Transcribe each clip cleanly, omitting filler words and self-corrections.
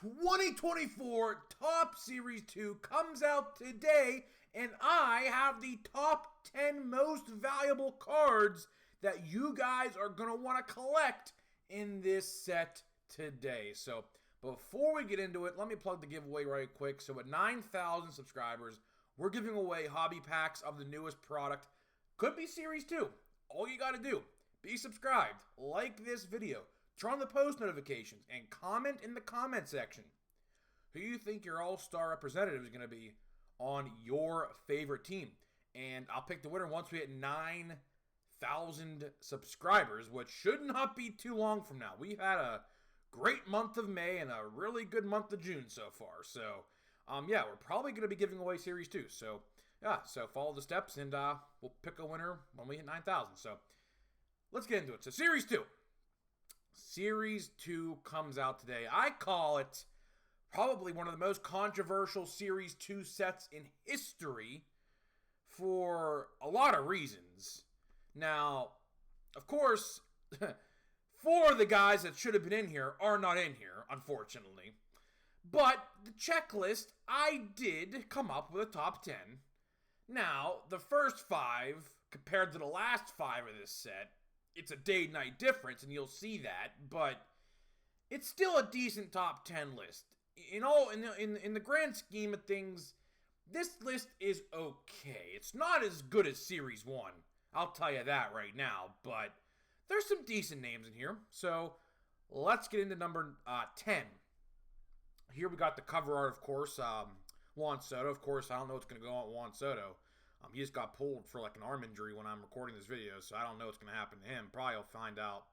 2024 Top Series 2 comes out today, and I have the top 10 most valuable cards that you guys are going to want to collect in this set today. So before we get into it, let me plug the giveaway right quick. So at 9,000 subscribers, we're giving away hobby packs of the newest product. Could be Series 2. All you got to do, be subscribed, like this video, turn on the post notifications, and comment in the comment section who you think your all-star representative is going to be on your favorite team. And I'll pick the winner once we hit 9,000 subscribers, which should not be too long from now. We've had a great month of May and a really good month of June so far. So, we're probably going to be giving away Series 2. So follow the steps, and we'll pick a winner when we hit 9,000. So, let's get into it. So, Series 2. Series 2 comes out today. I call it probably one of the most controversial Series 2 sets in history for a lot of reasons. Now, of course, 4 of the guys that should have been in here are not in here, unfortunately. But the checklist, I did come up with a top 10. Now, the first 5, compared to the last 5 of this set, it's a day-night difference, and you'll see that, but it's still a decent top 10 list. In the grand scheme of things, this list is okay. It's not as good as Series 1, I'll tell you that right now, but there's some decent names in here. So let's get into number 10. Here we got the cover art, of course, Juan Soto. Of course, I don't know what's going to go on with Juan Soto. He just got pulled for like an arm injury when I'm recording this video, so I don't know what's going to happen to him. Probably I'll find out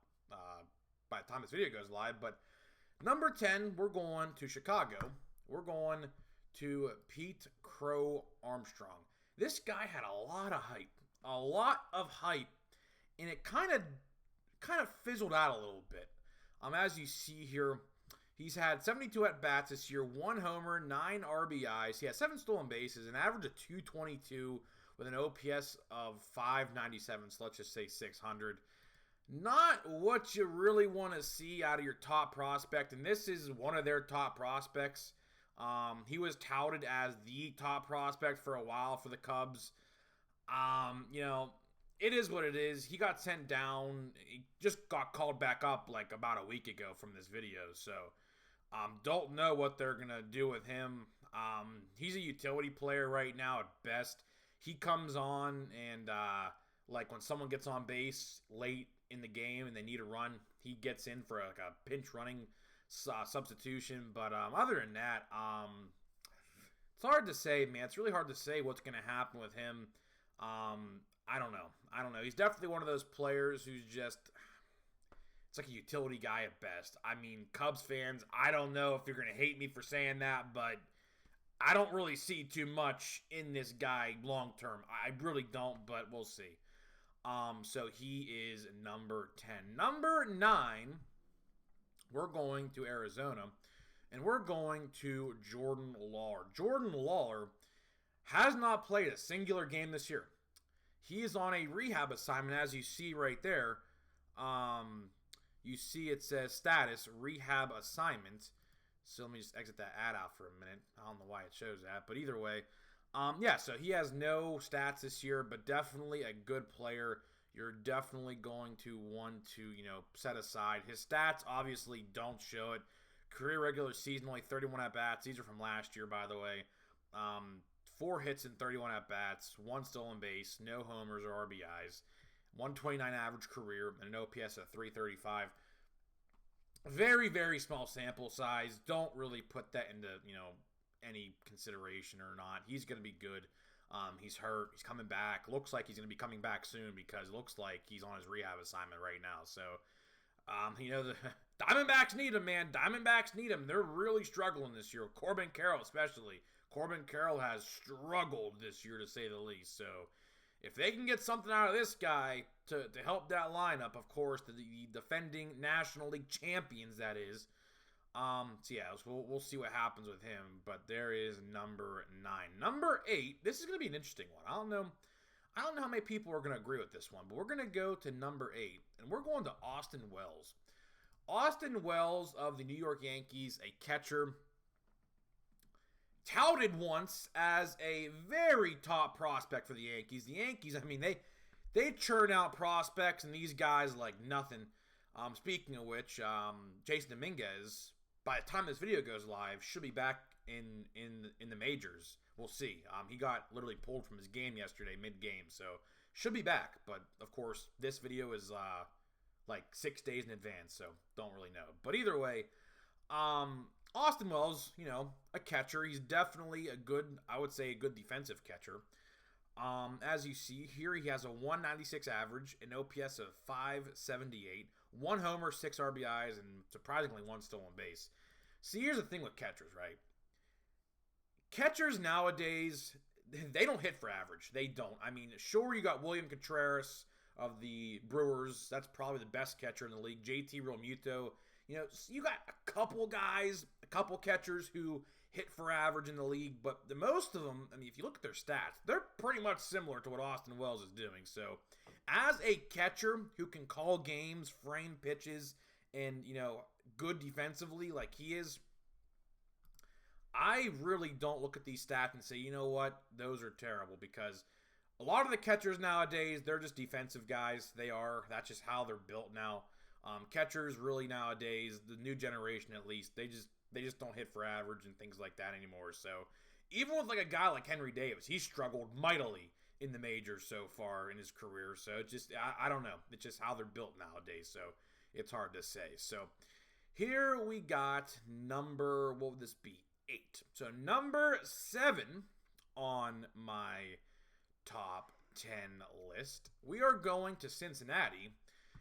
by the time this video goes live. But number 10, we're going to Chicago. We're going to Pete Crow Armstrong. This guy had a lot of hype, and it kind of fizzled out a little bit. As you see here, he's had 72 at-bats this year, 1 homer, 9 RBIs. He has 7 stolen bases, an average of 222 with an OPS of 597, so let's just say 600. Not what you really want to see out of your top prospect, and this is one of their top prospects. He was touted as the top prospect for a while for the Cubs. It is what it is. He got sent down. He just got called back up like about a week ago from this video. So, don't know what they're going to do with him. He's a utility player right now at best. He comes on and, when someone gets on base late in the game and they need a run, he gets in for like a pinch running substitution. But other than that, it's hard to say, man. It's really hard to say what's going to happen with him. I don't know. He's definitely one of those players who's just, it's like a utility guy at best. I mean, Cubs fans, I don't know if you're going to hate me for saying that, but I don't really see too much in this guy long term. I really don't, but we'll see. So he is number 10. Number 9, we're going to Arizona, and we're going to Jordan Lawlar. Jordan Lawlar has not played a singular game this year. He is on a rehab assignment, as you see right there. You see it says status, rehab assignment. So let me just exit that ad out for a minute. I don't know why it shows that, but either way. So he has no stats this year, but definitely a good player. You're definitely going to want to, set aside. His stats obviously don't show it. Career regular season, only 31 at-bats. These are from last year, by the way. 4 hits and 31 at-bats, 1 stolen base, no homers or RBIs, 129 average career, and an OPS of 335. Very, very small sample size. Don't really put that into, any consideration or not. He's going to be good. He's hurt. He's coming back. Looks like he's going to be coming back soon because it looks like he's on his rehab assignment right now. So, the Diamondbacks need him, man. Diamondbacks need him. They're really struggling this year. Corbin Carroll especially. Corbin Carroll has struggled this year, to say the least. So, if they can get something out of this guy to help that lineup, of course, the defending National League champions, that is. We'll see what happens with him. But there is number 9. Number 8, this is going to be an interesting one. I don't know how many people are going to agree with this one, but we're going to go to number 8, and we're going to Austin Wells. Austin Wells of the New York Yankees, a catcher, touted once as a very top prospect for the Yankees. The Yankees, I mean, they churn out prospects and these guys like nothing. Speaking of which, Jason Dominguez, by the time this video goes live, should be back in the majors. We'll see. He got literally pulled from his game yesterday, mid-game, so should be back. But of course, this video is like 6 days in advance, so don't really know. But either way, Austin Wells, a catcher. He's definitely a good, I would say, a good defensive catcher. As you see here, he has a 196 average, an OPS of 578, 1 homer, 6 RBIs, and surprisingly 1 stolen base. See, here's the thing with catchers, right? Catchers nowadays, they don't hit for average. They don't. I mean, sure, you got William Contreras of the Brewers. That's probably the best catcher in the league. JT Realmuto. You got a couple guys, a couple catchers who hit for average in the league, but the most of them, I mean, if you look at their stats, they're pretty much similar to what Austin Wells is doing. So, as a catcher who can call games, frame pitches, and, good defensively like he is, I really don't look at these stats and say, you know what, those are terrible, because a lot of the catchers nowadays, they're just defensive guys. They are. That's just how they're built now. Catchers really nowadays, the new generation at least, they just don't hit for average and things like that anymore. So even with like a guy like Henry Davis, he struggled mightily in the majors so far in his career. So it's just, I don't know. It's just how they're built nowadays. So it's hard to say. So here we got what would this be? 8. So number 7 on my top 10 list, we are going to Cincinnati,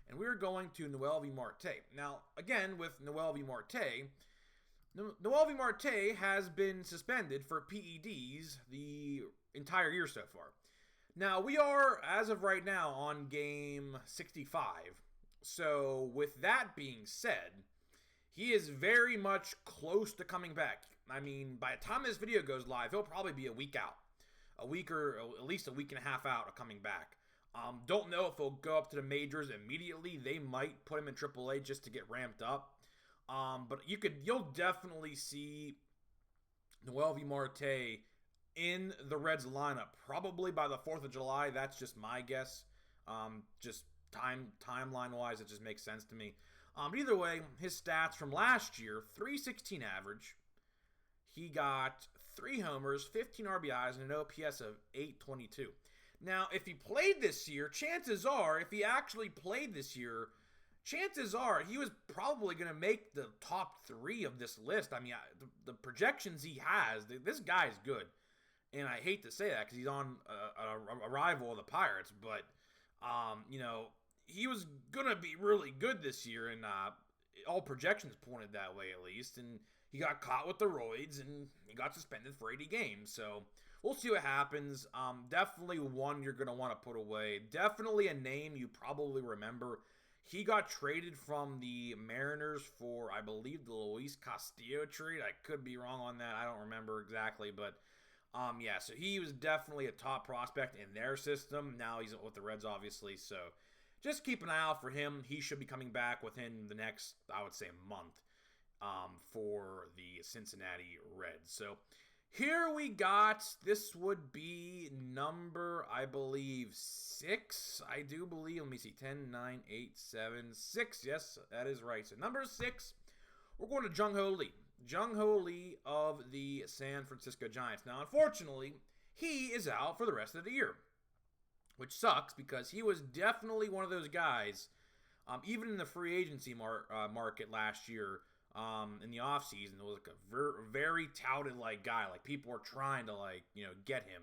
and we are going to Noelvi Marte. Now, again, with Noelvi Marte, Noelvi Marte has been suspended for PEDs the entire year so far. Now, we are, as of right now, on game 65. So, with that being said, he is very much close to coming back. I mean, by the time this video goes live, he'll probably be a week out. A week or at least a week and a half out of coming back. Don't know if he'll go up to the majors immediately. They might put him in AAA just to get ramped up. But you'll definitely see Noelvi Marte in the Reds lineup probably by the 4th of July. That's just my guess. Just timeline-wise, it just makes sense to me. But either way, his stats from last year, 316 average. He got 3 homers, 15 RBIs, and an OPS of 822. Now, if he played this year, chances are, if he actually played this year, chances are he was probably going to make the top 3 of this list. I mean, the projections he has, this guy's good. And I hate to say that because he's on a rival of the Pirates, but, he was going to be really good this year, and all projections pointed that way at least, and he got caught with the roids, and he got suspended for 80 games, so we'll see what happens. Definitely one you're going to want to put away. Definitely a name you probably remember. He got traded from the Mariners for, I believe, the Luis Castillo trade. I could be wrong on that. I don't remember exactly, but yeah, so he was definitely a top prospect in their system. Now he's with the Reds, obviously, so just keep an eye out for him. He should be coming back within the next, I would say, month for the Cincinnati Reds. So here we got, this would be number, I believe, 6. I do believe, let me see, 10, 9, 8, 7, 6. Yes, that is right. So number 6, we're going to Jung Ho Lee. Jung Ho Lee of the San Francisco Giants. Now, unfortunately, he is out for the rest of the year, which sucks because he was definitely one of those guys, even in the free agency market last year, in the offseason, it was like a very touted guy. Like, people were trying to get him.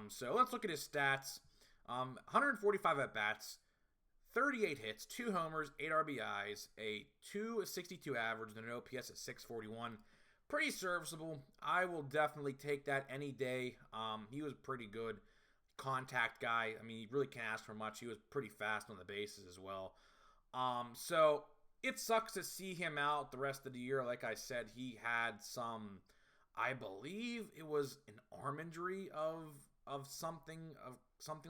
So let's look at his stats. 145 at bats, 38 hits, 2 homers, 8 RBIs, a 262 average, and an OPS at 641. Pretty serviceable. I will definitely take that any day. He was pretty good contact guy. I mean, he really can't ask for much. He was pretty fast on the bases as well. So it sucks to see him out the rest of the year. Like I said, he had some, I believe it was an arm injury of something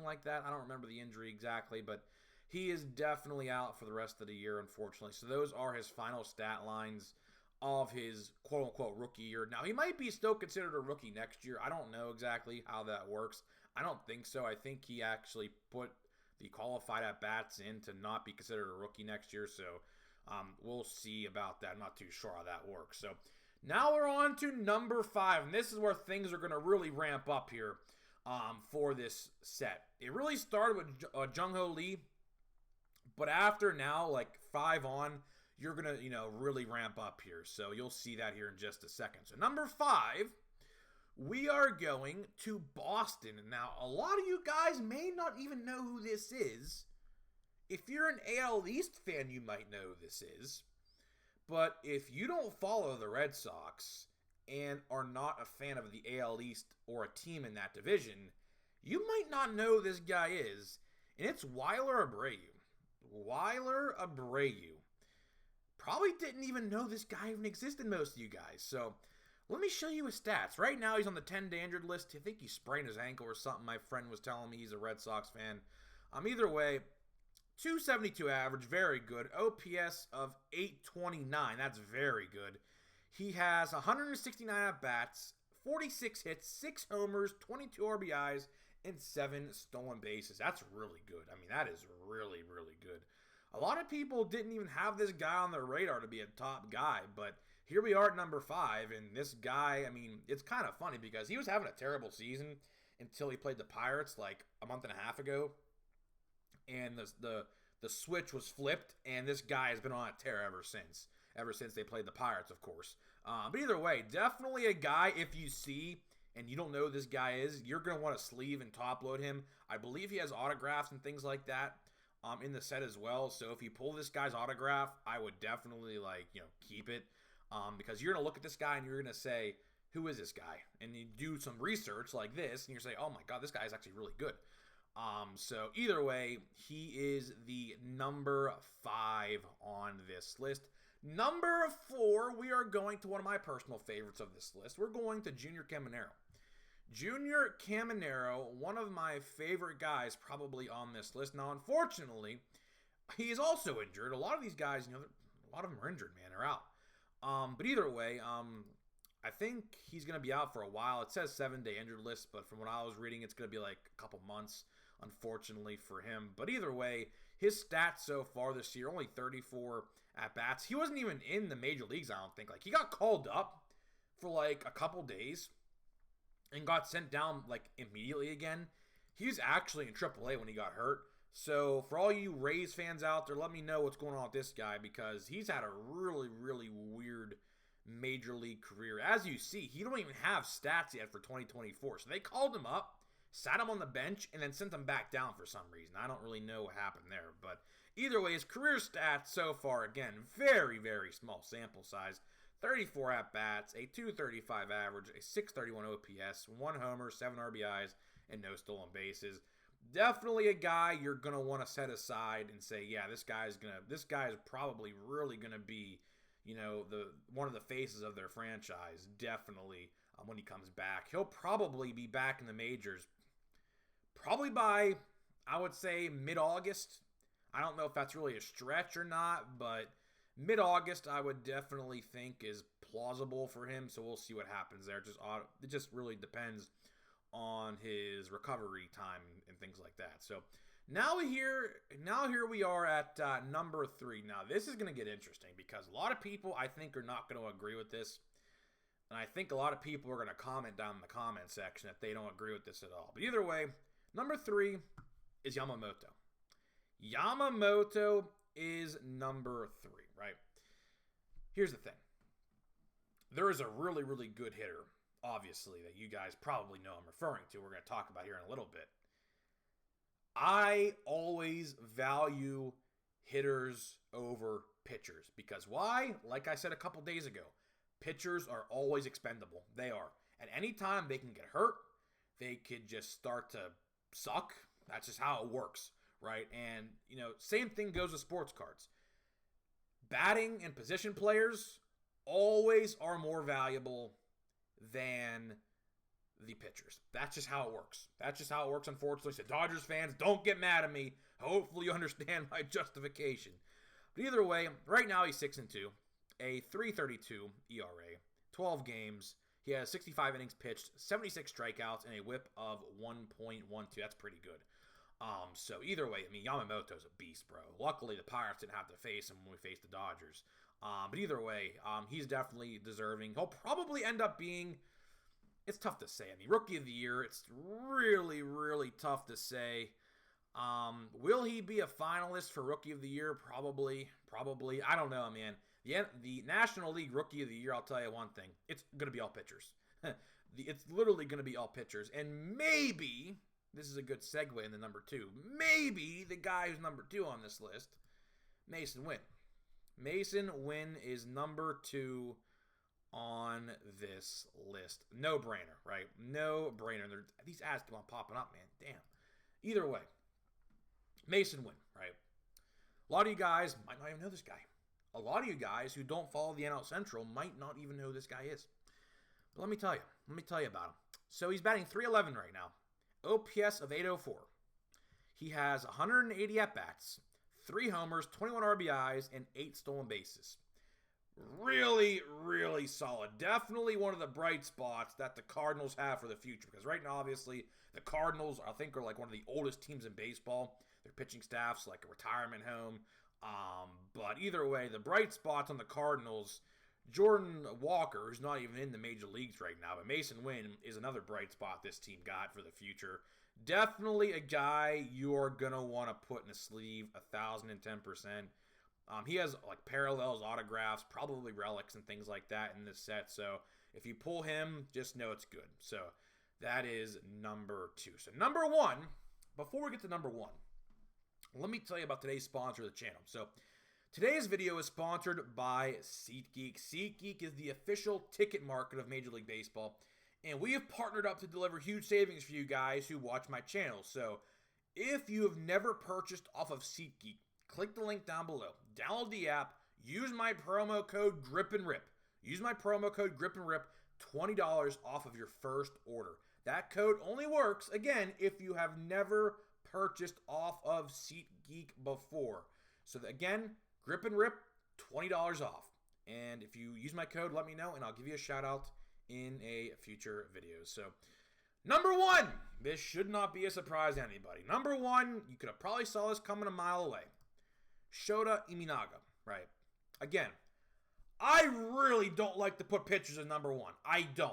like that. I don't remember the injury exactly, but he is definitely out for the rest of the year, unfortunately. So those are his final stat lines of his quote-unquote rookie year. Now, he might be still considered a rookie next year. I don't know exactly how that works. I don't think so. I think he actually put the qualified at-bats in to not be considered a rookie next year. So we'll see about that. I'm not too sure how that works. So now we're on to number 5. And this is where things are going to really ramp up here for this set. It really started with Jung-Ho Lee. But after now, like 5 on, you're going to, really ramp up here. So you'll see that here in just a second. So number 5, we are going to Boston. Now, a lot of you guys may not even know who this is. If you're an AL East fan, you might know who this is. But if you don't follow the Red Sox and are not a fan of the AL East or a team in that division, you might not know who this guy is. And it's Wilyer Abreu. Wilyer Abreu. Probably didn't even know this guy even existed, most of you guys. So let me show you his stats. Right now, he's on the 10-day injured list. I think he sprained his ankle or something. My friend was telling me he's a Red Sox fan. Either way, 272 average, very good. OPS of 829, that's very good. He has 169 at-bats, 46 hits, 6 homers, 22 RBIs, and 7 stolen bases. That's really good. I mean, that is really, really good. A lot of people didn't even have this guy on their radar to be a top guy, but here we are at number 5, and this guy, I mean, it's kind of funny because he was having a terrible season until he played the Pirates like a month and a half ago, and the switch was flipped, and this guy has been on a tear ever since they played the Pirates, of course. But either way, definitely a guy, if you see and you don't know who this guy is, you're going to want to sleeve and top load him. I believe he has autographs and things like that in the set as well. So if you pull this guy's autograph, I would definitely keep it because you're going to look at this guy and you're going to say, who is this guy? And you do some research like this and you're say, oh my God, this guy is actually really good. So either way, he is the number 5 on this list. Number 4, we are going to one of my personal favorites of this list. We're going to Junior Caminero. Junior Caminero, one of my favorite guys probably on this list. Now, unfortunately, he is also injured. A lot of these guys, a lot of them are injured, man, are out. But either way, I think he's going to be out for a while. It says 7-day injured list, but from what I was reading, it's going to be like a couple months, unfortunately, for him. But either way, his stats so far this year, only 34 at-bats. He wasn't even in the major leagues, I don't think. Like, he got called up for like a couple days and got sent down like immediately again. He was actually in AAA when he got hurt. So for all you Rays fans out there, let me know what's going on with this guy because he's had a really, really weird major league career. As you see, he don't even have stats yet for 2024. So they called him up, sat him on the bench, and then sent him back down for some reason. I don't really know what happened there. But either way, his career stats so far, again, very, very small sample size. 34 at-bats, a 235 average, a 631 OPS, 1 homer, 7 RBIs, and no stolen bases. Definitely a guy you're going to want to set aside and say, yeah, this guy is probably really going to be, one of the faces of their franchise, definitely, when he comes back. He'll probably be back in the majors probably by, I would say, mid-August. I don't know if that's really a stretch or not, but mid-August, I would definitely think is plausible for him, so we'll see what happens there. It just really depends on his recovery time and things like that. So now here we are at number 3. Now, this is going to get interesting because a lot of people, I think, are not going to agree with this, and I think a lot of people are going to comment down in the comment section that they don't agree with this at all. But either way, number 3 is Yamamoto. Yamamoto is number 3, right? Here's the thing. There is a really, really good hitter, obviously, that you guys probably know I'm referring to. We're going to talk about here in a little bit. I always value hitters over pitchers because why? Like I said a couple days ago, pitchers are always expendable. They are. At any time, they can get hurt. They could just start to suck. That's just how it works, right? And, same thing goes with sports cards. Batting and position players always are more valuable than the pitchers. That's just how it works. That's just how it works, unfortunately. So Dodgers fans, don't get mad at me. Hopefully you understand my justification. But either way, right now he's 6-2, a 3.32 ERA, 12 games. He has 65 innings pitched, 76 strikeouts, and a whip of 1.12. That's pretty good. So either way, I mean, Yamamoto's a beast, bro. Luckily, the Pirates didn't have to face him when we faced the Dodgers. But either way, he's definitely deserving. He'll probably end up being, it's tough to say. I mean, Rookie of the Year, it's really, really tough to say. Will he be a finalist for Rookie of the Year? Probably. I don't know, man. The National League Rookie of the Year, I'll tell you one thing. It's going to be all pitchers. It's literally going to be all pitchers. And maybe, this is a good segue into number 2, maybe the guy who's number 2 on this list, Masyn Winn. Masyn Winn is number 2 on this list. No brainer, right? No brainer. These ads keep on popping up, man. Damn. Either way, Masyn Winn, right? A lot of you guys might not even know this guy. A lot of you guys who don't follow the NL Central might not even know who this guy is. But let me tell you about him. So he's batting .311 right now. OPS of 804. He has 180 at-bats, 3 homers, 21 RBIs, and 8 stolen bases. Really, really solid. Definitely one of the bright spots that the Cardinals have for the future. Because right now, obviously, the Cardinals, I think, are like one of the oldest teams in baseball. Their pitching staff's like a retirement home. But either way, the bright spots on the Cardinals, Jordan Walker, who's not even in the major leagues right now, but Masyn Winn is another bright spot this team got for the future. Definitely a guy you're going to want to put in a sleeve 1,010%. He has like parallels, autographs, probably relics and things like that in this set. So if you pull him, just know it's good. So that is number 2. So number 1, before we get to number 1, let me tell you about today's sponsor of the channel. So today's video is sponsored by SeatGeek. SeatGeek is the official ticket market of Major League Baseball, and we have partnered up to deliver huge savings for you guys who watch my channel. So if you have never purchased off of SeatGeek, click the link down below. Download the app. Use my promo code GRIPANDRIP. Use my promo code GRIPANDRIP. $20 off of your first order. That code only works, again, if you have never purchased off of SeatGeek before. So again, Grip and Rip, $20 off. And if you use my code, let me know, and I'll give you a shout out in a future video. So number 1, this should not be a surprise to anybody. Number 1, you could have probably saw this coming a mile away. Shota Imanaga, right? Again, I really don't like to put pitchers as number 1. I don't.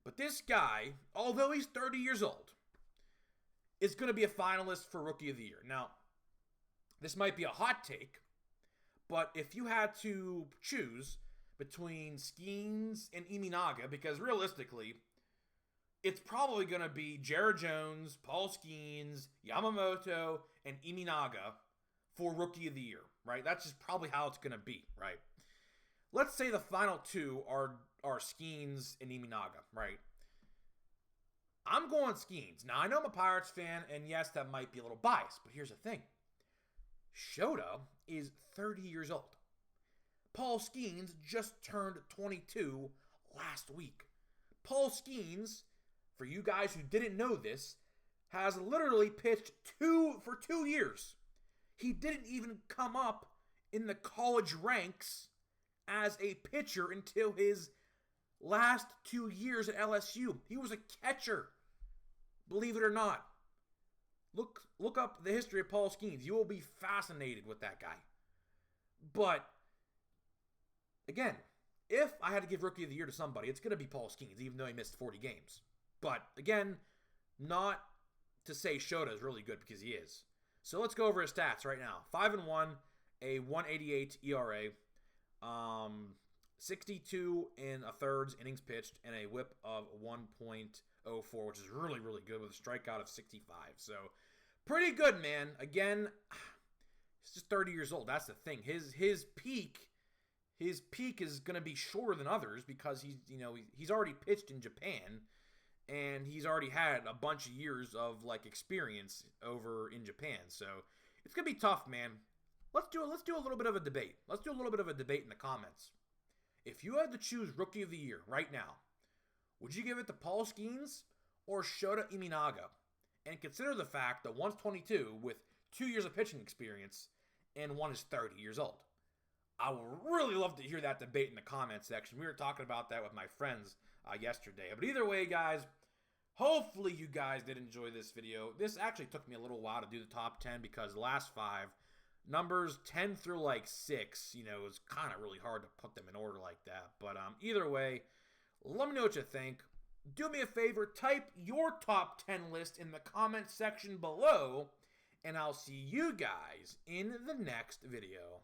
But this guy, although he's 30 years old, is going to be a finalist for Rookie of the Year. Now, this might be a hot take, but if you had to choose between Skeens and Imanaga, because realistically, it's probably going to be Jared Jones, Paul Skeens, Yamamoto, and Imanaga for Rookie of the Year, right? That's just probably how it's going to be, right? Let's say the final 2 are Skeens and Imanaga, right? I'm going Skeens. Now, I know I'm a Pirates fan, and yes, that might be a little biased, but here's the thing. Shota is 30 years old. Paul Skeens just turned 22 last week. Paul Skeens, for you guys who didn't know this, has literally pitched for 2 years. He didn't even come up in the college ranks as a pitcher until his last 2 years at LSU. He was a catcher, believe it or not. Look up the history of Paul Skeens. You will be fascinated with that guy. But, again, if I had to give Rookie of the Year to somebody, it's going to be Paul Skeens, even though he missed 40 games. But, again, not to say Shota is really good, because he is. So let's go over his stats right now. 5-1, a 1.88 ERA, 62 in a thirds innings pitched, and a whip of 1.04, which is really, really good, with a strikeout of 65. So pretty good, man. Again, he's just 30 years old. That's the thing. His peak is going to be shorter than others because he's already pitched in Japan, and he's already had a bunch of years of like experience over in Japan. So it's going to be tough, man. Let's do a little bit of a debate. Let's do a little bit of a debate in the comments. If you had to choose Rookie of the Year right now, Would you give it to Paul Skeens or Shota Imanaga? And consider the fact that one's 22 with 2 years of pitching experience and one is 30 years old. I would really love to hear that debate in the comment section. We were talking about that with my friends yesterday. But either way, guys, hopefully you guys did enjoy this video. This actually took me a little while to do the top 10 because the last 5, numbers 10 through like 6, it was kind of really hard to put them in order like that. But either way, let me know what you think. Do me a favor, type your top 10 list in the comment section below, and I'll see you guys in the next video.